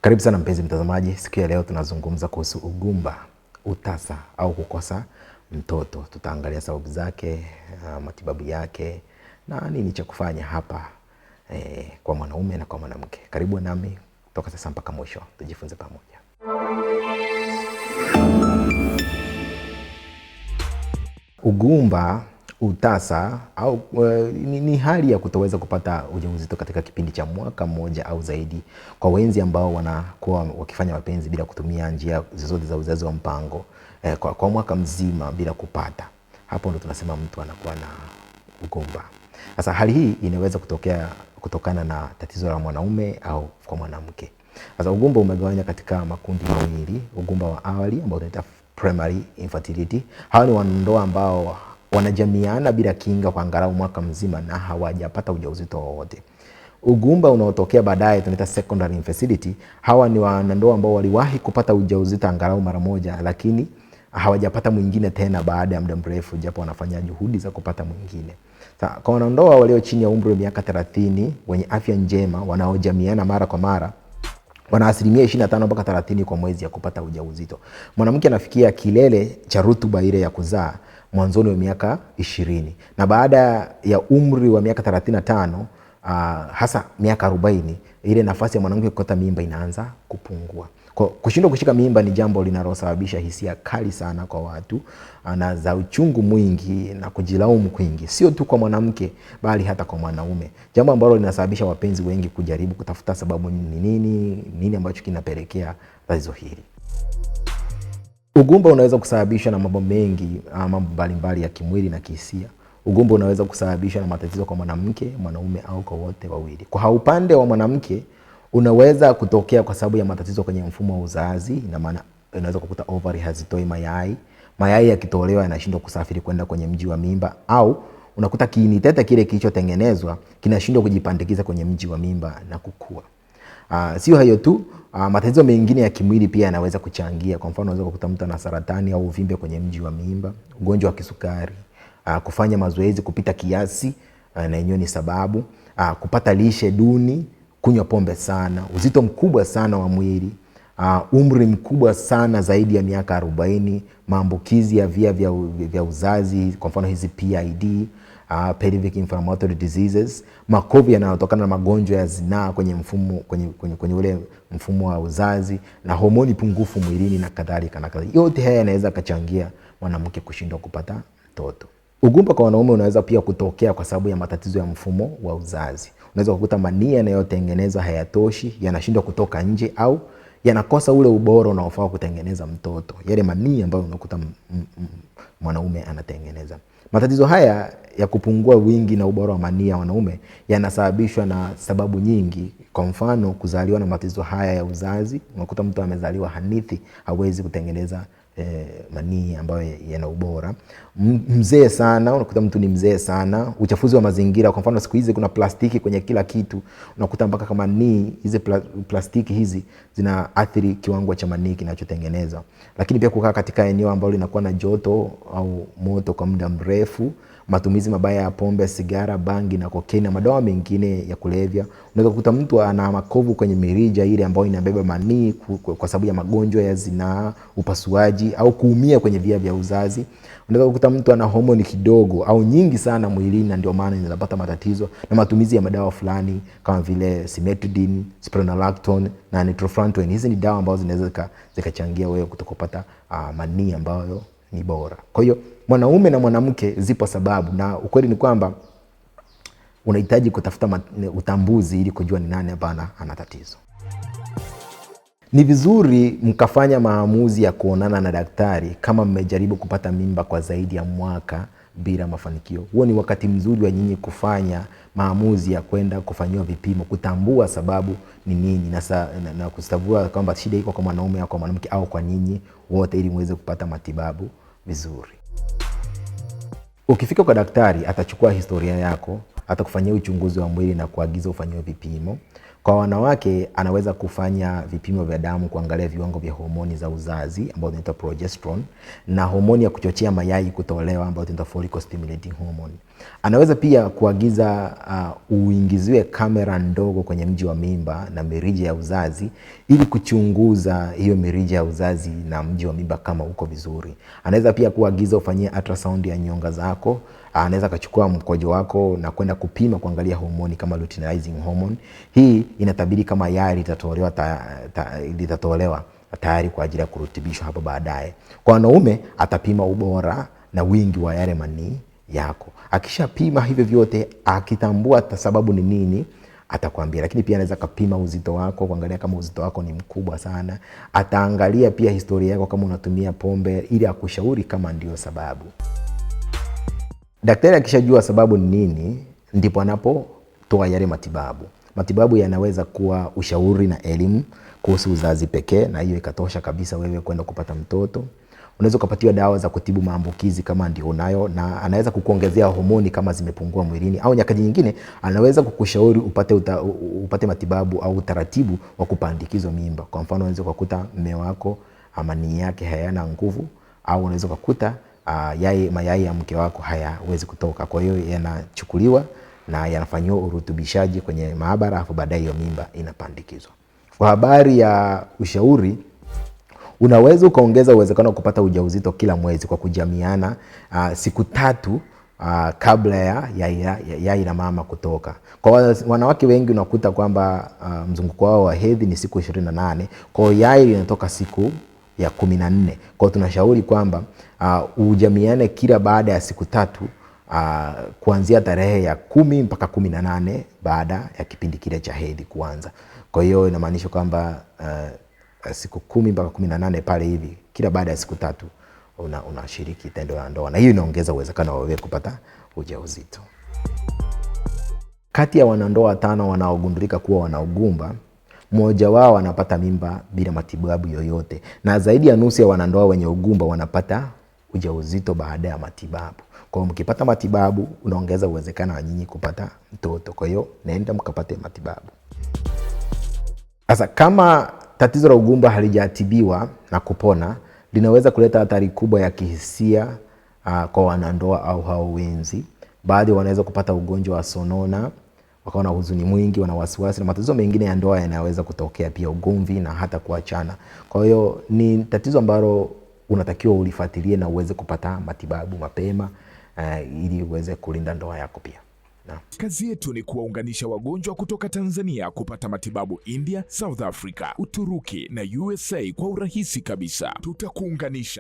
Karibu sana mpenzi mtazamaji, siku ya leo tunazungumza kuhusu ugumba, utasa au kukosa mtoto. Tutaangalia sababu zake, matibabu yake na nini cha kufanya hapa kwa mwanaume na kwa mwanamke. Karibu nami kutoka sasa mpaka mwisho, tujifunze pamoja. Ugumba, utasa au ni hali ya kutoweza kupata ujauzito katika kipindi cha mwaka mmoja au zaidi kwa wenzi ambao wanakuwa wakifanya mapenzi bila kutumia njia zozote za uzazi wa mpango kwa mwaka mzima bila kupata. Hapo ndo tunasema mtu anakuwa na ugumba. Sasa hali hii inaweza kutokana na tatizo la mwanaume au kwa mwanamke. Sasa ugumba umegawanywa katika makundi mawili. Ugumba wa awali ambao tunaita primary infertility. Hawa ni wanandoa ambao wanajamiana bila kinga kwa angalau mwaka mzima na hawajapata ujauzito wowote. Ugumba unaotokea baadaye tunaita secondary infertility. Hawa ni wanandoa ambao waliwahi kupata ujauzito angalau mara moja, lakini hawajapata mwingine tena baada ya muda mrefu, japo wanafanya juhudi za kupata mwingine. Sasa kwa wanandoa walio chini ya umri wa miaka 30 wenye afya njema wanaojamiana mara kwa mara, wana asilimia 25 mpaka 30 kwa mwezi ya kupata ujauzito. Mwanamke anafikia kilele cha rutuba ile ya kuzaa mwanzoni wa miaka 20, na baada ya umri wa miaka 35 hasa miaka 40 ile nafasi ya mwanamke kupata mimba inaanza kupungua. Kushindwa kushika mimba ni jambo linalosababisha hisia kali sana kwa watu na za uchungu mwingi na kujilaumu kwingi, sio tu kwa mwanamke bali hata kwa mwanaume, jambo ambalo linasababisha wapenzi wengi kujaribu kutafuta sababu ni nini ambacho kinapelekea tatizo hili. Ugumba unaweza kusababishwa na mambo mengi, mambo mbalimbali ya kimwili na kihisia. Ugumba unaweza kusababishwa na matatizo kwa mwanamke, mwanaume au kwa wote wawili. Kwa upande wa mwanamke unaweza kutokea kwa sababu ya matatizo kwenye mfumo wa uzazi. Ina maana unaweza kukuta ovary hazitoi mayai yakitolewa yanashindwa kusafiri kwenda kwenye mji wa mimba, au unakuta kiini tete kile kilichotengenezwa kinashindwa kujipandikiza kwenye mji wa mimba na kukua. Sio hayo tu, matatizo mengine ya kimwili pia yanaweza kuchangia. Kwa mfano unaweza kukuta mtu ana saratani au uvimbe kwenye mji wa mimba, ugonjwa wa kisukari, kufanya mazoezi kupita kiasi na yenyewe ni sababu, kupata lishe duni, kunywa pombe sana, uzito mkubwa sana wa mwili, umri mkubwa sana zaidi ya miaka 40, maambukizi ya via uzazi, kwa mfano hizi PID, pelvic inflammatory diseases, makovu yanayotokana na magonjwa ya zinaa kwenye ule mfumo wa uzazi, na homoni pungufu mwilini na kadhalika. Yote haya yanaweza kachangia mwanamke kushindwa kupata mtoto. Ugumba kwa wanaume unaweza pia kutokea kwa sababu ya matatizo ya mfumo wa uzazi. Unaweza kukuta manii yanayotengenezwa hayatoshi, yanashindwa kutoka nje, au yanakosa ule ubora unaofaa kutengeneza mtoto, yale manii ambayo unakuta mwanaume anatengeneza. Matatizo haya ya kupungua wingi na ubora wa manii ya wanaume yanasababishwa na sababu nyingi. Kwa mfano kuzaliwa na matatizo haya ya uzazi, unakuta mtu amezaliwa hanithi, hawezi kutengeneza manii ambayo yana ubora. Mzee sana, unakuta mtu ni mzee sana. Uchafuzi wa mazingira, kwa mfano siku hizi kuna plastiki kwenye kila kitu, unakuta mpaka kama hizi plastiki hizi zinaathiri kiwango cha manii kinachotengenezwa. Lakini pia kukaa katika eneo ambalo linakuwa na joto au moto kwa muda mrefu, matumizi mabaya ya pombe, sigara, bangi na kokaini na madawa mengine ya kulevya. Unaweza kukuta mtu ana makovu kwenye mirija ile ambayo inabeba manii kwa sababu ya magonjwa ya zinaa, upasuaji au kuumia kwenye via vya uzazi. Unaweza kukuta mtu ana homoni kidogo au nyingi sana mwilini, na ndio maana inapata matatizo, na matumizi ya madawa fulani kama vile cimetidine, spironolactone na nitrofurantoin. Hizi ni dawa ambazo zinaweza zikachangia wewe kutokupata manii ambayo ni bora. Kwa hiyo mwanaume na mwanamke zipo sababu, na ukweli ni kwamba unahitaji kutafuta utambuzi ili kujua ni nani hapa ana tatizo. Ni vizuri mkafanya maamuzi ya kuonana na daktari kama mmejaribu kupata mimba kwa zaidi ya mwaka bila mafanikio. Huo ni wakati mzuri wa nyinyi kufanya maamuzi ya kwenda kufanyiwa vipimo, kutambua sababu ni nini na kustambua kwamba shida iko kwa mwanaume au kwa mwanamke au kwa nyinyi wote, ili muweze kupata matibabu vizuri. Ukifika kwa daktari atachukua historia yako, atakufanyia uchunguzi wa mwili na kuagiza ufanyiwe vipimo. Kwa wanawake anaweza kufanya vipimo vya damu kuangalia viwango vya homoni za uzazi ambayo inaitwa progesterone na homoni ya kuchochea mayai kutolewa ambayo inaitwa follicle stimulating hormone. Anaweza pia kuagiza uingiziwe kamera ndogo kwenye mji wa mimba na mirija ya uzazi ili kuchunguza hiyo mirija ya uzazi na mji wa mimba kama uko vizuri. Anaweza pia kuagiza ufanyie ultrasound ya nyonga zako. Anaweza kuchukua mkojo wako na kwenda kupima kuangalia homoni kama luteinizing hormone. Hii inatabiri kama yai litatolewa tayari kwa ajili ya kurutubishwa hapo baadaye. Kwa wanaume atapima ubora na wingi wa yale manii yako. Akishapima hivyo vyote, akitambua sababu ni nini, atakwambia. Lakini pia anaweza kupima uzito wako, kuangalia kama uzito wako ni mkubwa sana. Ataangalia pia historia yako kama unatumia pombe ili akushauri kama ndio sababu. Daktari akishajua sababu ni nini, ndipo anapotoa yale matibabu. Matibabu yanaweza kuwa ushauri na elimu kuhusu uzazi pekee, na hiyo ikatosha kabisa wewe kwenda kupata mtoto. Unaweza kupatiwa dawa za kutibu maambukizi kama ndio unayo, na anaweza kukuongezea homoni kama zimepungua mwilini, au nyakati nyingine anaweza kukushauri upate matibabu au utaratibu wa kupandikizwa mimba. Kwa mfano, unaweza kukuta mume wako manii yake hayana nguvu, au unaweza kukuta mayai ya mke wako hayawezi kutoka. Kwa hiyo yanachukuliwa na yanafanywa urutubishaji kwenye maabara, afu baadaye hiyo mimba inapandikizwa. Kwa habari ya ushauri, unaweza ukaongeza uwezekano wa kupata ujauzito kila mwezi kwa kujamiana siku 3 kabla ya yai la mama kutoka. Kwa wanawake wengi unakuta kwamba mzunguko wao wa hedhi ni siku 28, kwa hiyo yai linatoka siku ya 14. Kwa hiyo tunashauri kwamba ujamiane kila baada ya siku 3 kuanzia tarehe ya 10 mpaka 18 baada ya kipindi kile cha hedhi kuanza. Kwa hiyo inamaanisha kwamba siku 10 mpaka 18 pale hivi, kila baada ya siku 3 unashiriki tendo la ndoa, na hiyo inaongeza uwezekano wa wewe kupata ujauzito. Kati ya wanandoa 5 wanaogundulika kuwa wana ugumba, mmoja wao anapata mimba bila matibabu yoyote, na zaidi ya nusu ya wanandoa wenye ugumba wanapata ujauzito baada ya matibabu. Kwa hiyo mkipata matibabu unaongeza uwezekano wa nyinyi kupata mtoto. Kwa hiyo nenda mkapate matibabu. Sasa kama tatizo la ugumba halijatibiwa na kupona, linaweza kuleta hatari kubwa ya kihisia kwa wanandoa au hao wenzi. Baadhi wanaweza kupata ugonjwa wa sonona, wakawa na huzuni mwingi, wana wasiwasi, na matatizo mengine ya ndoa yanaweza kutokea pia, ugomvi na hata kuachana. Kwa hiyo ni tatizo ambalo unatakiwa ulifuatilie na uweze kupata matibabu mapema ili uweze kulinda ndoa yako pia. Kazi yetu ni kuwaunganisha wagonjwa kutoka Tanzania kupata matibabu India, South Africa, Uturuki na USA kwa urahisi kabisa. Tutakuunganisha.